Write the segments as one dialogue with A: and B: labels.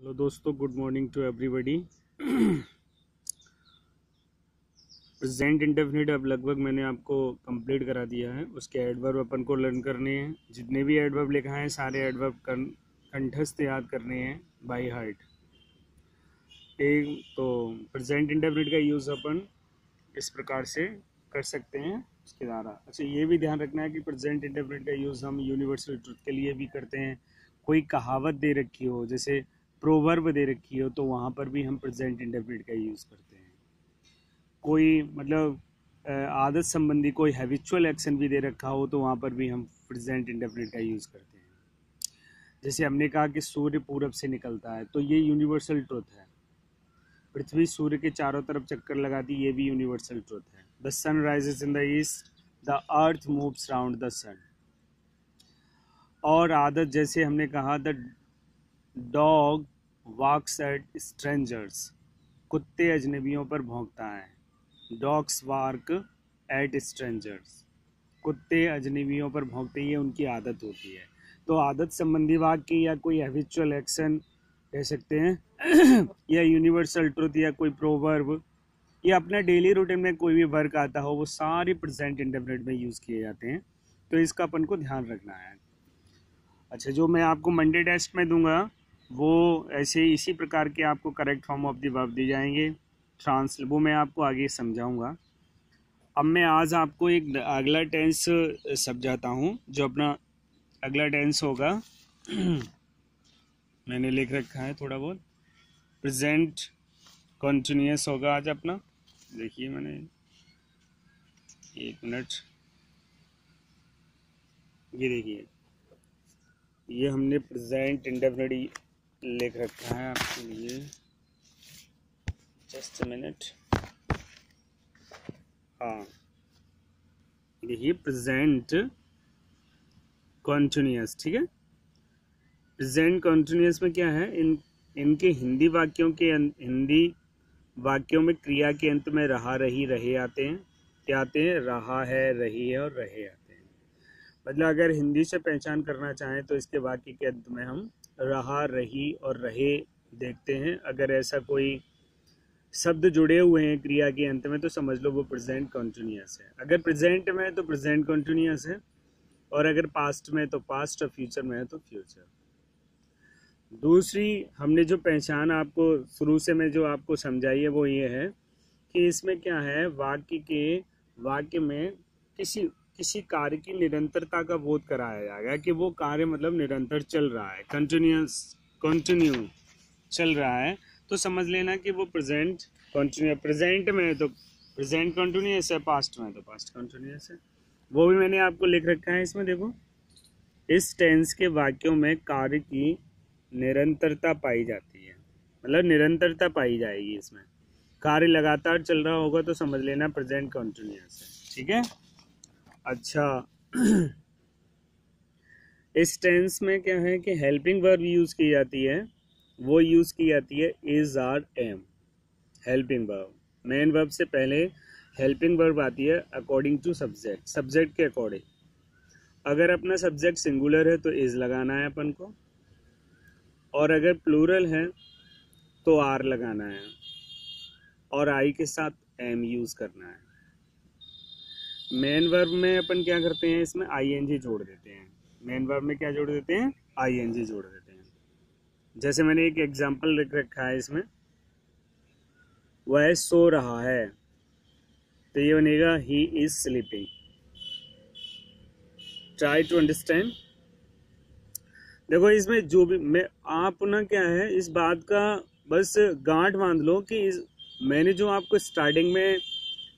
A: Hello दोस्तों, good morning to everybody. Present indefinite अब लगभग मैंने आपको कंप्लीट करा दिया है। उसके एडवर्ब अपन को लर्न करने हैं। जितने भी एडवर्ब लिखा है सारे एडवर्ब कंठस्थ याद करने हैं बाय हार्ट। एक तो प्रेजेंट इंडेफिनिट का यूज़ अपन इस प्रकार से कर सकते हैं उसके द्वारा। अच्छा, ये भी ध्यान रखना है कि प्रेजेंट इंडेफिनिट का यूज़ हम यूनिवर्सल ट्रुथ के लिए भी करते हैं। कोई कहावत दे रखी हो, जैसे प्रोवर्ब दे रखी हो, तो वहाँ पर भी हम प्रेजेंट इंडेफिनिट का यूज़ करते हैं। कोई मतलब आदत संबंधी कोई हैबिचुअल एक्शन भी दे रखा हो, तो वहाँ पर भी हम प्रेजेंट इंडेफिनिट का यूज़ करते हैं। जैसे हमने कहा कि सूर्य पूरब से निकलता है, तो ये यूनिवर्सल ट्रुथ है। पृथ्वी सूर्य के चारों तरफ चक्कर लगाती, ये भी यूनिवर्सल ट्रुथ है। The sun rises in the east, the earth moves round the sun. और आदत, जैसे हमने कहा the dog walks at strangers, कुत्ते अजनबियों पर भौंकता है। डॉग्स वार्क एट स्ट्रेंजर्स, कुत्ते अजनबियों पर भौंकते, ये उनकी आदत होती है। तो आदत संबंधी वाक्य या कोई हैबिचुअल एक्शन कह सकते हैं या यूनिवर्सल ट्रुथ या कोई प्रोवर्ब या अपना डेली रूटीन में कोई भी वर्क आता हो, वो सारे प्रेजेंट इंडेफिनिट में यूज़ किए जाते हैं। तो इसका अपन को ध्यान रखना है। अच्छा, जो मैं आपको मंडे टेस्ट में दूंगा वो ऐसे इसी प्रकार के आपको correct form of the verb दी जाएंगे। वो मैं आपको आगे समझाऊंगा। अब मैं आज आपको एक अगला टेंस समझाता हूँ। जो अपना अगला टेंस होगा मैंने लिख रखा है थोड़ा बहुत। प्रेजेंट कॉन्टिन्यूअस होगा आज अपना। देखिए मैंने, एक मिनट, ये देखिए, ये हमने प्रेजेंट इंडेफिनिट लिख रखा है आपके लिए। Just a minute. हाँ, देखिए प्रेजेंट कॉन्टिन्यूअस, ठीक है। प्रेजेंट कॉन्टिन्यूअस में क्या है, इनके हिंदी वाक्यों में क्रिया के अंत में रहा, रही, रहे आते हैं। क्या आते हैं? रहा है, रही है और रहे आते हैं। मतलब अगर हिंदी से पहचान करना चाहें तो इसके वाक्य के अंत में हम रहा, रही और रहे देखते हैं। अगर ऐसा कोई शब्द जुड़े हुए हैं क्रिया के अंत में, तो समझ लो वो प्रेजेंट कॉन्टिन्यूअस है। अगर प्रेजेंट में है तो प्रेजेंट कॉन्टिन्यूअस है, और अगर पास्ट में तो पास्ट, और फ्यूचर में है तो फ्यूचर। दूसरी हमने जो पहचान आपको शुरू से मैं जो आपको समझाई है वो ये है कि इसमें क्या है, वाक्य में किसी किसी कार्य की निरंतरता का बोध कराया जाएगा कि वो कार्य मतलब निरंतर चल रहा है, कंटिन्यू चल रहा है। तो समझ लेना कि वो प्रेजेंट कंटिन्यू, प्रेजेंट में है तो प्रेजेंट कंटिन्यूअस है, पास्ट में तो पास्ट कंटिन्यूअस है। वो भी मैंने आपको लिख रखा है इसमें। देखो, इस टेंस के वाक्यों में कार्य की निरंतरता पाई जाती है, मतलब निरंतरता पाई जाएगी। इसमें कार्य लगातार चल रहा होगा तो समझ लेना प्रेजेंट कंटिन्यूअस है, ठीक है। अच्छा इस टेंस में क्या है कि हेल्पिंग वर्ब यूज की जाती है। वो यूज की जाती है is, are, am. Helping verb, main verb से पहले हेल्पिंग वर्ब आती है अकॉर्डिंग टू सब्जेक्ट, सब्जेक्ट के अकॉर्डिंग। अगर अपना सब्जेक्ट सिंगुलर है तो इज लगाना है अपन को, और अगर प्लूरल है तो आर लगाना है, और आई के साथ एम यूज करना है। मेन वर्ब में अपन क्या करते हैं, इसमें आईएनजी जोड़ देते हैं। मेन वर्ब में क्या जोड़ देते हैं? आईएनजी जोड़ देते हैं। जैसे मैंने एक एग्जांपल लिख रखा है इसमें, वह सो रहा है, तो ये बनेगा he is sleeping. Try to understand. देखो इसमें जो भी मैं आप ना क्या है, इस बात का बस गांठ बांध लो कि मैंने जो आपको स्टार्टिंग में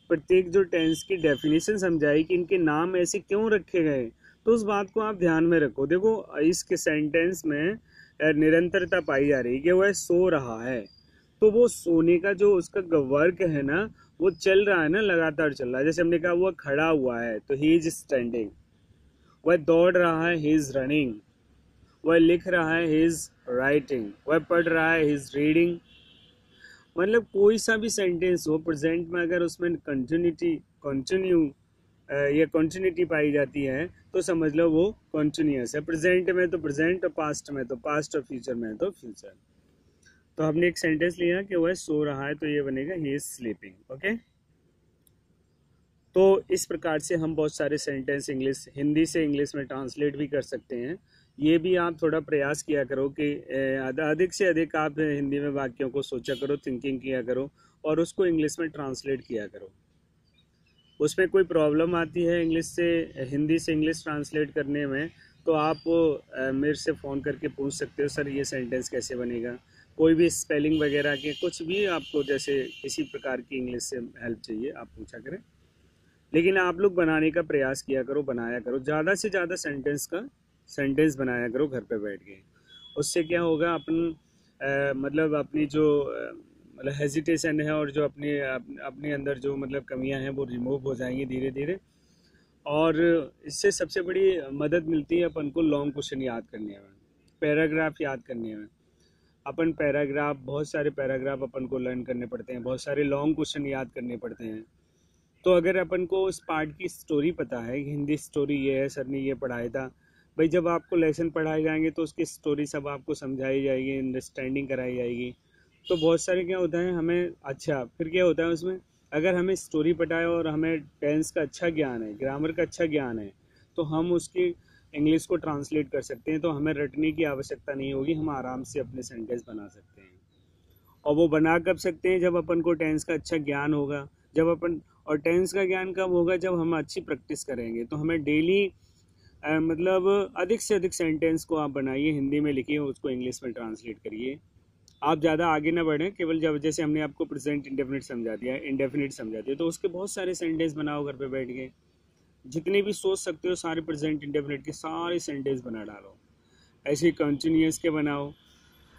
A: प्रत्येक जो टेंस की डेफिनेशन समझाई कि इनके नाम ऐसे क्यों रखे गए, तो उस बात को आप ध्यान में रखो। देखो इसके सेंटेंस में निरंतरता पाई जा रही है कि वह सो रहा है, तो वो सोने का जो उसका वर्क है ना, वो चल रहा है ना, लगातार चल रहा है। जैसे हमने कहा वह खड़ा हुआ है तो ही इज स्टैंडिंग, वह दौड़ रहा है ही इज रनिंग, वह लिख रहा है ही इज राइटिंग, वह पढ़ रहा है ही इज रीडिंग। मतलब कोई सा भी सेंटेंस हो प्रेजेंट में, अगर उसमें कंटिन्यूटी पाई जाती है तो समझ लो वो कंटिन्यूअस है। प्रेजेंट में तो प्रेजेंट, और पास्ट में तो पास्ट, और फ्यूचर में तो फ्यूचर। तो हमने एक सेंटेंस लिया कि वह सो रहा है, तो ये बनेगा ही इज स्लीपिंग। ओके, तो इस प्रकार से हम बहुत सारे सेंटेंस इंग्लिश हिंदी से इंग्लिश में ट्रांसलेट भी कर सकते हैं। ये भी आप थोड़ा प्रयास किया करो कि अधिक से अधिक आप हिंदी में वाक्यों को सोचा करो, थिंकिंग किया करो और उसको इंग्लिश में ट्रांसलेट किया करो। उसमें कोई प्रॉब्लम आती है इंग्लिश से हिंदी से इंग्लिश ट्रांसलेट करने में, तो आप मेरे से फ़ोन करके पूछ सकते हो, सर ये सेंटेंस कैसे बनेगा। कोई भी स्पेलिंग वगैरह के कुछ भी आपको जैसे किसी प्रकार की इंग्लिश से हेल्प चाहिए आप पूछा करें। लेकिन आप लोग बनाने का प्रयास किया करो, बनाया करो, ज़्यादा से ज़्यादा सेंटेंस बनाया करो घर पे बैठ के। उससे क्या होगा, मतलब अपनी जो मतलब हेजिटेशन है और जो अपने अंदर जो मतलब कमियां हैं वो रिमूव हो जाएंगी धीरे धीरे। और इससे सबसे बड़ी मदद मिलती है अपन को लॉन्ग क्वेश्चन याद करने में, पैराग्राफ याद करने में। बहुत सारे पैराग्राफ अपन को लर्न करने पड़ते हैं, बहुत सारे लॉन्ग क्वेश्चन याद करने पड़ते हैं। तो अगर अपन को उस पार्ट की स्टोरी पता है, हिंदी स्टोरी ये है, सर ने ये पढ़ाया था, भाई जब आपको लेसन पढ़ाए जाएंगे तो उसकी स्टोरी सब आपको समझाई जाएगी, अंडरस्टैंडिंग कराई जाएगी। तो बहुत सारे क्या होता है हमें, अच्छा फिर क्या होता है उसमें, अगर हमें स्टोरी पता है और हमें टेंस का अच्छा ज्ञान है, ग्रामर का अच्छा ज्ञान है, तो हम उसकी इंग्लिश को ट्रांसलेट कर सकते हैं। तो हमें रटने की आवश्यकता नहीं होगी, हम आराम से अपने सेंटेंस बना सकते हैं। और वो बना कब सकते हैं, जब अपन को टेंस का अच्छा ज्ञान होगा, जब अपन और टेंस का ज्ञान कब होगा, जब हम अच्छी प्रैक्टिस करेंगे। तो हमें डेली मतलब अधिक से अधिक सेंटेंस को आप बनाइए, हिंदी में लिखिए, उसको इंग्लिश में ट्रांसलेट करिए। आप ज़्यादा आगे ना बढ़ें, केवल जब जैसे हमने आपको प्रेजेंट इंडेफिनिट समझा दिया, इंडेफिनिट समझा दिया, तो उसके बहुत सारे सेंटेंस बनाओ घर पे बैठ के, जितने भी सोच सकते हो सारे प्रेजेंट इंडेफिनिट के सारे सेंटेंस बना डालो। ऐसे ही कंटिन्यूस के बनाओ।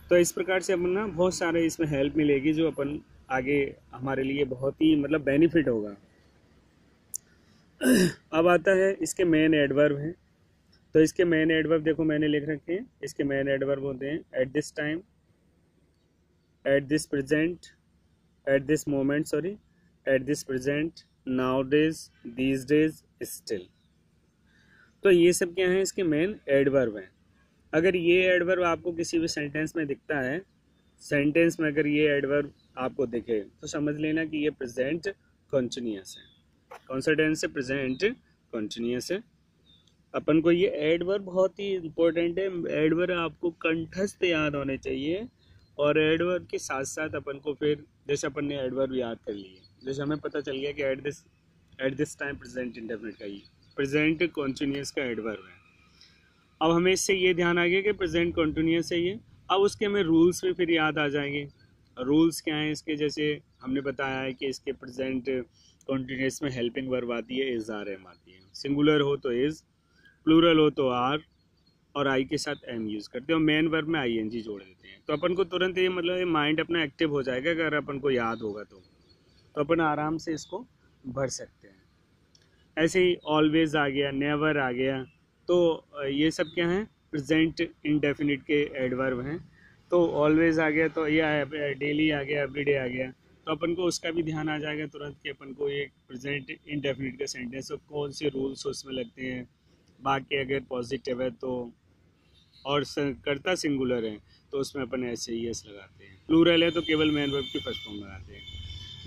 A: तो इस प्रकार से अपन ना बहुत सारे इसमें हेल्प मिलेगी, जो अपन आगे हमारे लिए बहुत ही मतलब बेनिफिट होगा। अब आता है इसके मेन एडवर्ब हैं। तो इसके मेन एडवर्ब देखो मैंने लिख रखे हैं। इसके मेन एडवर्ब होते हैं eight this time, at this present, at this moment, sorry, at this present, now days, these days, still. तो ये सब क्या है, इसके मेन एडवर्ब हैं। अगर ये एडवर्ब आपको किसी भी सेंटेंस में दिखता है, सेंटेंस में अगर ये एडवर्ब आपको दिखे, तो समझ लेना कि ये प्रेजेंट कंटिन्यूअस है। कौन सा टेंस है, प्रेजेंट कंटिन्यूअस है। अपन को ये एडवर्ब बहुत ही इंपॉर्टेंट है। एडवर्ब आपको कंठस्थ याद होने चाहिए। और एडवर्ब के साथ साथ अपन को फिर जैसे अपन ने एडवर्ब याद कर लिए, जैसे हमें पता चल गया कि eight this time present indefinite का, ये प्रेजेंट कंटिन्यूअस का एडवर्ब है। अब हमें इससे ये ध्यान आ गया कि प्रेजेंट कंटिन्यूअस है ये। अब उसके हमें रूल्स भी फिर याद आ जाएंगे। रूल्स क्या हैं इसके, जैसे हमने बताया है कि इसके प्रेजेंट कंटिन्यूअस में हेल्पिंग वर्ब आती है, इज आर एम आती है। सिंगुलर हो तो इज, प्लूरल हो तो आर, और आई के साथ एम यूज़ करते हैं, और मेन वर्ब में आई एन जी जोड़ देते हैं। तो अपन को तुरंत ये मतलब ये माइंड अपना एक्टिव हो जाएगा अगर अपन को याद होगा तो अपन आराम से इसको भर सकते हैं। ऐसे ही ऑलवेज आ गया, नेवर आ गया, तो ये सब क्या है, प्रेजेंट इंडेफिनिट के एडवर्ब हैं। तो ऑलवेज आ गया तो ये डेली आ गया, एवरीडे आ गया, तो अपन को उसका भी ध्यान आ जाएगा तुरंत कि अपन को ये प्रेजेंट इंडेफिनिट का सेंटेंस और कौन से रूल्स उसमें लगते हैं। बाकी अगर पॉजिटिव है तो, और कर्ता सिंगुलर है तो उसमें अपन एस ए एस लगाते हैं। प्लूरल है तो केवल मेन वर्ब की फर्स्ट फॉर्म लगाते हैं।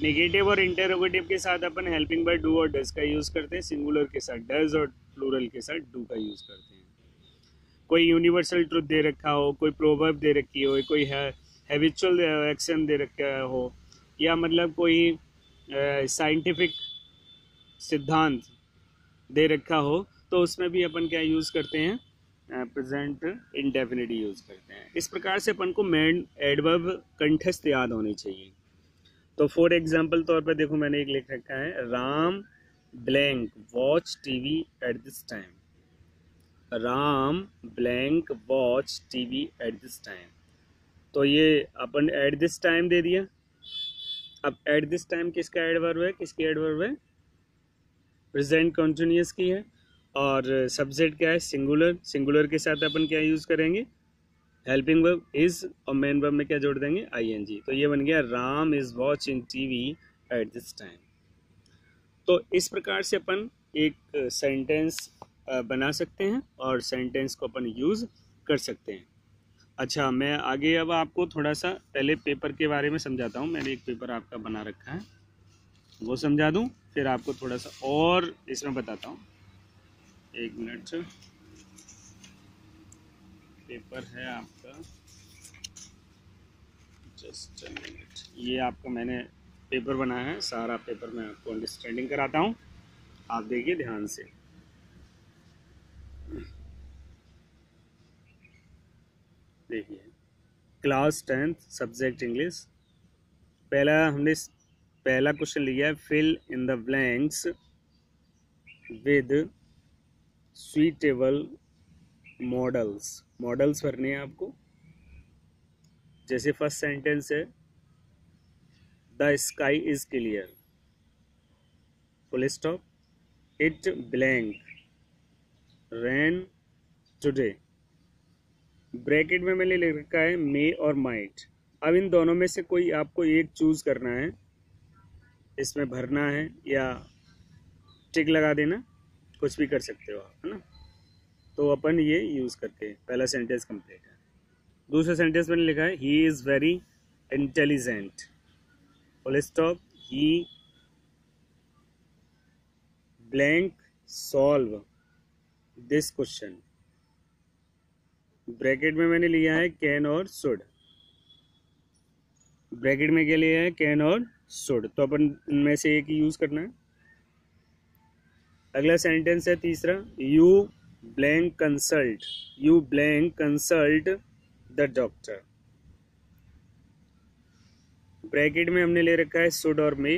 A: नेगेटिव और इंटरोगेटिव के साथ अपन हेल्पिंग बाय डू और डज का यूज़ करते हैं। सिंगुलर के साथ डज और प्लूरल के साथ डू का यूज़ करते हैं। कोई यूनिवर्सल ट्रुथ दे रखा हो, कोई प्रोवर्ब दे रखी हो, कोई हैबिचुअल एक्शन दे रखा हो, या मतलब कोई साइंटिफिक सिद्धांत दे रखा हो, तो उसमें भी अपन क्या यूज़ करते हैं, प्रेजेंट इंडेफिनिट यूज़ करते हैं। इस प्रकार से अपन को मेन एडवर्ब कंठस्थ याद होने चाहिए। तो फॉर एग्जाम्पल तौर पर देखो मैंने एक लिख रखा है, Ram blank watch TV at this time. Ram blank watch TV at this time. तो ये अपन एट दिस टाइम दे दिया। अब एट दिस टाइम किसका एडवर्ब है, किसकी एडवर्ब है, प्रेजेंट कंटिन्यूअस की है। और सब्जेक्ट क्या है, सिंगुलर। सिंगुलर के साथ अपन क्या यूज़ करेंगे, हेल्पिंग वर्ब इज, और मेन वर्ब में क्या जोड़ देंगे, आईएनजी। तो ये बन गया Ram is watching TV at this time. तो इस प्रकार से अपन एक सेंटेंस बना सकते हैं और सेंटेंस को अपन यूज़ कर सकते हैं। अच्छा, मैं आगे अब आपको थोड़ा सा पहले पेपर के बारे में समझाता हूँ। मैंने एक पेपर आपका बना रखा है, वो समझा दूँ, फिर आपको थोड़ा सा और इसमें बताता हूँ। एक मिनट, पेपर है आपका, जस्ट अ मिनट। ये आपको मैंने पेपर बनाया है, सारा पेपर मैं आपको अंडरस्टैंडिंग कराता हूँ, आप देखिए ध्यान से। देखिए, क्लास 10th सब्जेक्ट इंग्लिश। पहला क्वेश्चन लिया है, fill in the blanks with suitable modals. Modals भरने हैं आपको। जैसे फर्स्ट सेंटेंस है, the sky is clear, full stop, it blank rain today. Bracket में मैंने लिख रखा है मे और माइट। अब इन दोनों में से कोई आपको एक चूज करना है, इसमें भरना है या टिक लगा देना, कुछ भी कर सकते हो आप, है ना। तो अपन ये यूज करके पहला सेंटेंस कंप्लीट है। दूसरा सेंटेंस मैंने लिखा है, he is very intelligent, full stop, he blank solve this question. Bracket में मैंने लिया है कैन और शुड। ब्रैकेट में क्या लिया है, कैन और शुड, तो अपन इनमें से एक ही यूज करना है। अगला सेंटेंस है तीसरा, you blank consult the doctor. Bracket में हमने ले रखा है शुड और मे,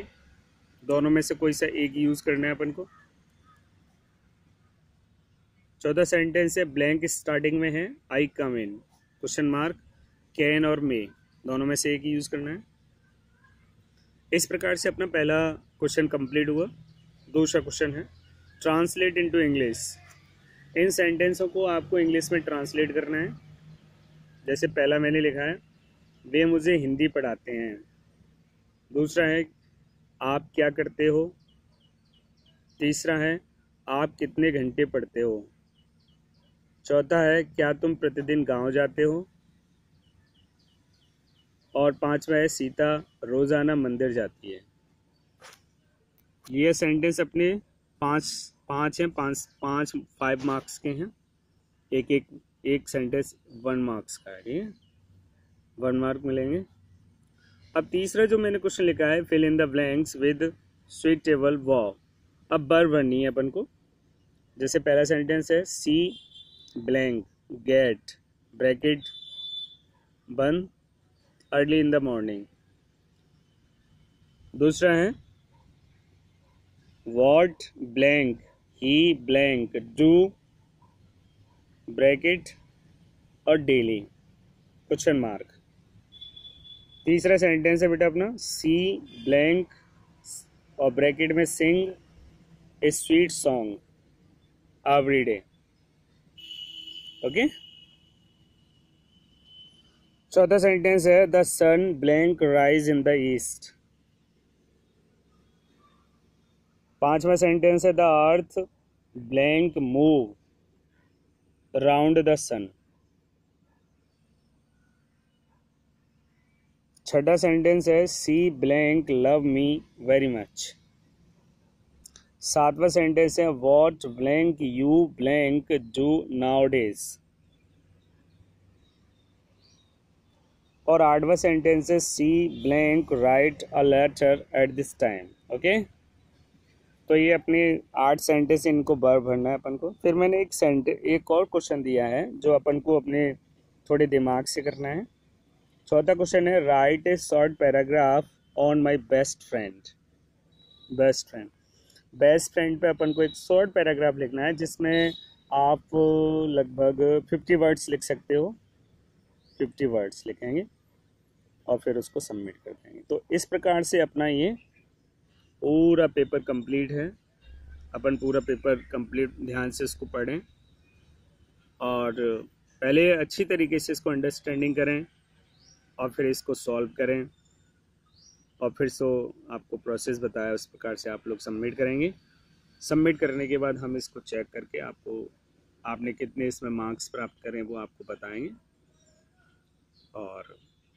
A: दोनों में से कोई सा एक यूज करना है अपन को। चौथा सेंटेंस है, ब्लैंक स्टार्टिंग में है, आई कम इन, क्वेश्चन मार्क, कैन और मे, दोनों में से एक ही यूज करना है। इस प्रकार से अपना पहला क्वेश्चन कंप्लीट हुआ। दूसरा क्वेश्चन है, ट्रांसलेट इनटू इंग्लिश। इन सेंटेंसों को आपको इंग्लिश में ट्रांसलेट करना है। जैसे पहला मैंने लिखा है, वे मुझे हिंदी पढ़ाते हैं। दूसरा है, आप क्या करते हो। तीसरा है, आप कितने घंटे पढ़ते हो। चौथा है, क्या तुम प्रतिदिन गांव जाते हो। और पांचवा है, सीता रोजाना मंदिर जाती है। ये सेंटेंस अपने पांच पांच हैं, पांच पांच 5 मार्क्स के हैं। एक सेंटेंस 1 मार्क्स का है, ठीक है, 1 मार्क मिलेंगे। अब तीसरा जो मैंने क्वेश्चन लिखा है, fill in the blanks with suitable verb. अब वर्ब भरनी है अपन को। जैसे पहला सेंटेंस है, सी ब्लैंक गेट ब्रैकेट बंद अर्ली इन द मॉर्निंग। दूसरा है, what blank he blank do bracket और डेली, क्वेश्चन मार्क। तीसरा सेंटेंस है बेटा अपना, सी ब्लैंक और ब्रैकेट में sing a sweet song every day, okay. चौथा सेंटेंस है, the sun blank rise in the east. पांचवा सेंटेंस है, the earth blank move round the sun. छठा सेंटेंस है, she blank love me very much. सातवां sentence है, what blank you blank do nowadays. और आठवां sentence है, she blank write a letter at this time, okay. तो ये अपने 8 सेंटेंस, इनको बार भरना है अपन को। फिर मैंने एक और क्वेश्चन दिया है जो अपन को अपने थोड़े दिमाग से करना है। चौथा क्वेश्चन है, right A short paragraph on my best friend. Best friend पे अपन को एक शॉर्ट पैराग्राफ लिखना है, जिसमें आप लगभग 50 वर्ड्स लिख सकते हो। 50 वर्ड्स लिखेंगे और फिर उसको सबमिट कर देंगे। तो इस प्रकार से अपना ये पूरा पेपर कंप्लीट है। अपन पूरा पेपर कंप्लीट ध्यान से इसको पढ़ें और पहले अच्छी तरीके से इसको अंडरस्टैंडिंग करें और फिर इसको सॉल्व करें और फिर आपको प्रोसेस बताया उस प्रकार से आप लोग सबमिट करेंगे। सबमिट करने के बाद हम इसको चेक करके आपने कितने इसमें मार्क्स प्राप्त करें वो आपको बताएंगे। और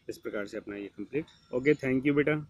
A: इस प्रकार से अपना ये कंप्लीट। ओके, थैंक यू बेटा।